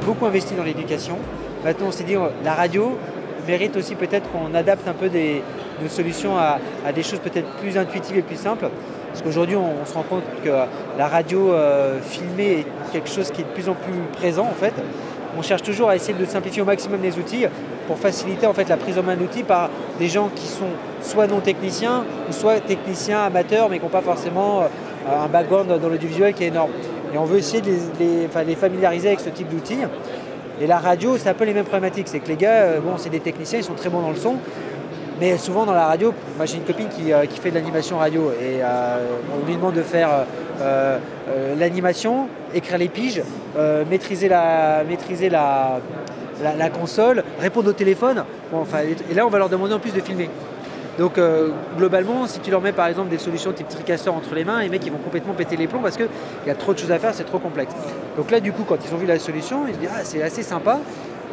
beaucoup investi dans l'éducation. Maintenant, on s'est dit, la radio mérite aussi peut-être qu'on adapte un peu nos solutions à des choses peut-être plus intuitives et plus simples. Parce qu'aujourd'hui, on se rend compte que la radio filmée est quelque chose qui est de plus en plus présent en fait. On cherche toujours à essayer de simplifier au maximum les outils pour faciliter en fait la prise en main d'outils par des gens qui sont soit non techniciens ou soit techniciens amateurs mais qui n'ont pas forcément un background dans l'audiovisuel qui est énorme. Et on veut essayer de les familiariser avec ce type d'outils. Et la radio, c'est un peu les mêmes problématiques. C'est que les gars, bon, c'est des techniciens, ils sont très bons dans le son. Mais souvent dans la radio, moi j'ai une copine qui fait de l'animation radio et on lui demande de faire l'animation, écrire les piges, maîtriser la console, répondre au téléphone. Bon, enfin, et là on va leur demander en plus de filmer. Donc globalement, si tu leur mets par exemple des solutions type TriCaster entre les mains, les mecs ils vont complètement péter les plombs parce qu'il y a trop de choses à faire, c'est trop complexe. Donc là du coup quand ils ont vu la solution, ils se disent ah c'est assez sympa.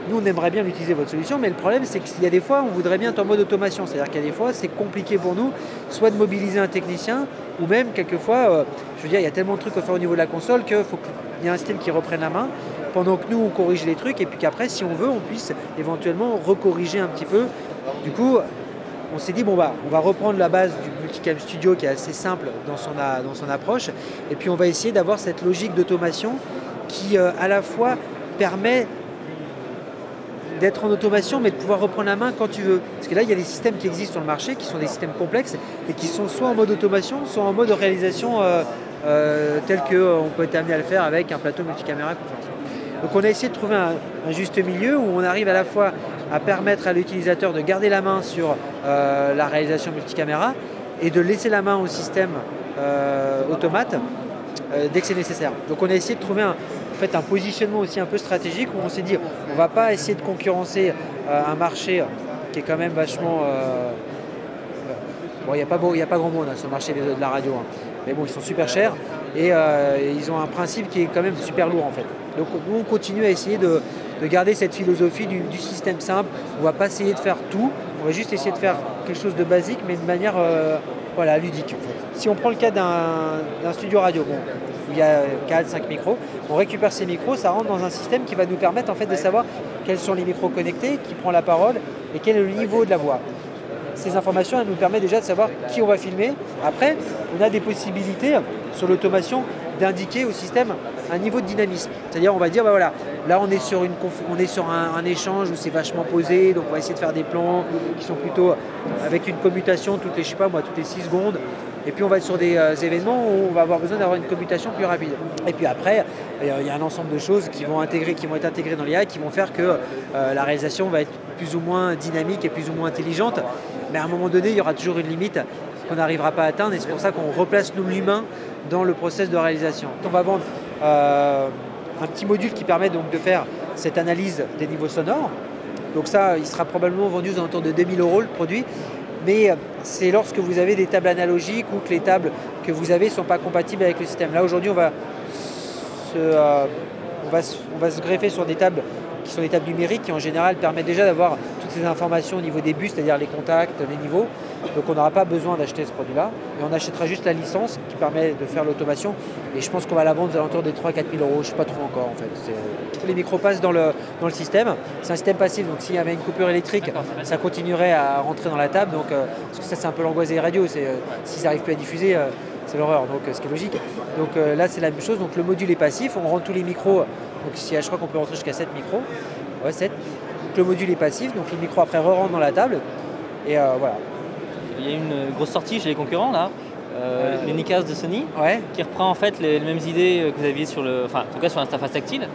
Nous, on aimerait bien utiliser votre solution, mais le problème, c'est qu'il y a des fois, on voudrait bien être en mode automation. C'est-à-dire qu'il y a des fois, c'est compliqué pour nous, soit de mobiliser un technicien, ou même, quelquefois, je veux dire, il y a tellement de trucs à faire au niveau de la console qu'il faut qu'il y ait un système qui reprenne la main, pendant que nous, on corrige les trucs, et puis qu'après, si on veut, on puisse éventuellement recorriger un petit peu. Du coup, on s'est dit, bon, bah, on va reprendre la base du Multicam Studio, qui est assez simple dans son approche, et puis on va essayer d'avoir cette logique d'automation qui, à la fois, permet d'être en automation, mais de pouvoir reprendre la main quand tu veux. Parce que là, il y a des systèmes qui existent sur le marché, qui sont des systèmes complexes, et qui sont soit en mode automation, soit en mode réalisation tel qu'on peut être amené à le faire avec un plateau multicaméra. Donc on a essayé de trouver un juste milieu où on arrive à la fois à permettre à l'utilisateur de garder la main sur la réalisation multicaméra et de laisser la main au système automate dès que c'est nécessaire. Donc on a essayé de trouver un positionnement aussi un peu stratégique où on s'est dit on ne va pas essayer de concurrencer un marché qui est quand même vachement... bon, il n'y a pas grand monde sur le marché de la radio, hein. Mais bon, ils sont super chers et ils ont un principe qui est quand même super lourd en fait. Donc nous on continue à essayer de garder cette philosophie du système simple. On ne va pas essayer de faire tout, on va juste essayer de faire quelque chose de basique mais de manière voilà, ludique en fait. Si on prend le cas d'un studio radio, bon, où il y a 4-5 micros, on récupère ces micros, ça rentre dans un système qui va nous permettre en fait de savoir quels sont les micros connectés, qui prend la parole et quel est le niveau de la voix. Ces informations, elles nous permettent déjà de savoir qui on va filmer. Après, on a des possibilités sur l'automation d'indiquer au système un niveau de dynamisme. C'est-à-dire, on va dire, bah voilà, là on est sur un échange où c'est vachement posé, donc on va essayer de faire des plans qui sont plutôt avec une commutation toutes les 6 secondes. Et puis on va être sur des événements où on va avoir besoin d'avoir une commutation plus rapide. Et puis après, il y a un ensemble de choses qui vont être intégrées dans l'IA et qui vont faire que la réalisation va être plus ou moins dynamique et plus ou moins intelligente. Mais à un moment donné, il y aura toujours une limite qu'on n'arrivera pas à atteindre et c'est pour ça qu'on replace nous l'humain dans le process de réalisation. On va vendre un petit module qui permet donc de faire cette analyse des niveaux sonores. Donc ça, il sera probablement vendu aux alentours de 2000 € le produit. Mais c'est lorsque vous avez des tables analogiques ou que les tables que vous avez ne sont pas compatibles avec le système. Là aujourd'hui, on va se greffer sur des tables qui sont des tables numériques qui en général permettent déjà d'avoir toutes ces informations au niveau des bus, c'est-à-dire les contacts, les niveaux. Donc on n'aura pas besoin d'acheter ce produit-là. Et on achètera juste la licence qui permet de faire l'automation. Et je pense qu'on va la vendre aux alentours des 3-4 000 €. Je ne sais pas trop encore en fait. Tous les micros passent dans le système. C'est un système passif, donc s'il y avait une coupure électrique, ça continuerait à rentrer dans la table. Donc, parce que ça c'est un peu l'angoisse des radios. S'ils n'arrivent plus à diffuser, c'est l'horreur. Donc ce qui est logique. Donc là c'est la même chose. Donc le module est passif. On rentre tous les micros. Donc je crois qu'on peut rentrer jusqu'à 7 micros. Ouais, 7. Donc le module est passif. Donc les micros après re-rentrent dans la table. Et voilà. Il y a une grosse sortie chez les concurrents là, le NICAS de Sony, qui reprend en fait les mêmes idées que vous aviez sur en tout cas sur l'interface tactile.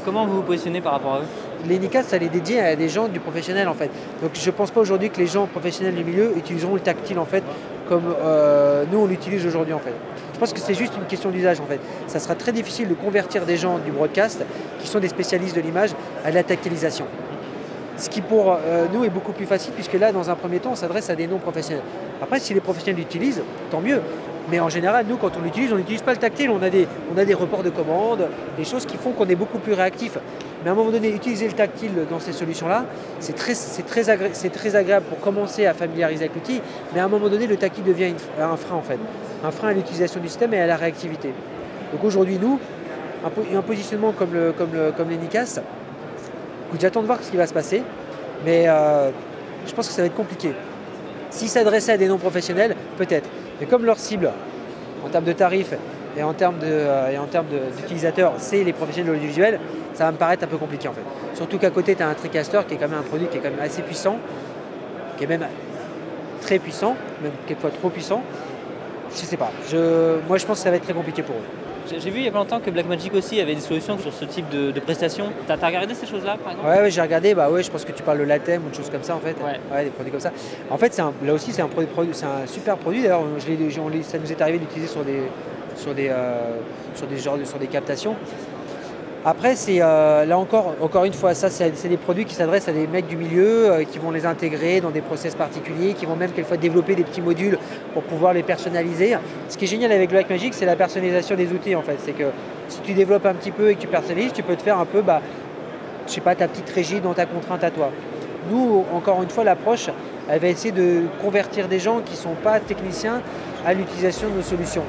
Comment vous vous positionnez par rapport à eux? Les NICAS, ça les dédie à des gens du professionnel en fait. Donc je ne pense pas aujourd'hui que les gens professionnels du milieu utiliseront le tactile en fait comme nous on l'utilise aujourd'hui en fait. Je pense que c'est juste une question d'usage en fait. Ça sera très difficile de convertir des gens du broadcast qui sont des spécialistes de l'image à de la tactilisation. Ce qui pour nous est beaucoup plus facile puisque là, dans un premier temps, on s'adresse à des non-professionnels. Après, si les professionnels l'utilisent, tant mieux. Mais en général, nous, quand on n'utilise pas le tactile. On a des reports de commandes, des choses qui font qu'on est beaucoup plus réactif. Mais à un moment donné, utiliser le tactile dans ces solutions-là, c'est très agréable pour commencer à familiariser avec l'outil. Mais à un moment donné, le tactile devient un frein en fait. Un frein à l'utilisation du système et à la réactivité. Donc aujourd'hui, nous, un positionnement comme les Nicas. J'attends de voir ce qui va se passer, mais je pense que ça va être compliqué. S'ils s'adressaient à des non-professionnels, peut-être. Mais comme leur cible, en termes de tarifs et en termes d'utilisateurs, c'est les professionnels de l'audiovisuel, ça va me paraître un peu compliqué en fait. Surtout qu'à côté, tu as un TriCaster qui est quand même un produit qui est quand même assez puissant, qui est même très puissant, même quelquefois trop puissant. Je sais pas. Moi, je pense que ça va être très compliqué pour eux. J'ai vu il y a pas longtemps que Blackmagic aussi avait des solutions sur ce type de prestations. T'as regardé ces choses-là par exemple? Ouais, j'ai regardé. Je pense que tu parles de Latem ou de choses comme ça en fait. Ouais, des produits comme ça. En fait, là aussi, c'est un super produit. D'ailleurs, ça nous est arrivé d'utiliser sur des captations. Après, c'est là encore une fois, ça c'est des produits qui s'adressent à des mecs du milieu qui vont les intégrer dans des process particuliers, qui vont même quelquefois développer des petits modules pour pouvoir les personnaliser. Ce qui est génial avec Blackmagic, c'est la personnalisation des outils en fait. C'est que si tu développes un petit peu et que tu personnalises, tu peux te faire un peu, je sais pas, ta petite régie dans ta contrainte à toi. Nous, encore une fois, l'approche, elle va essayer de convertir des gens qui ne sont pas techniciens à l'utilisation de nos solutions.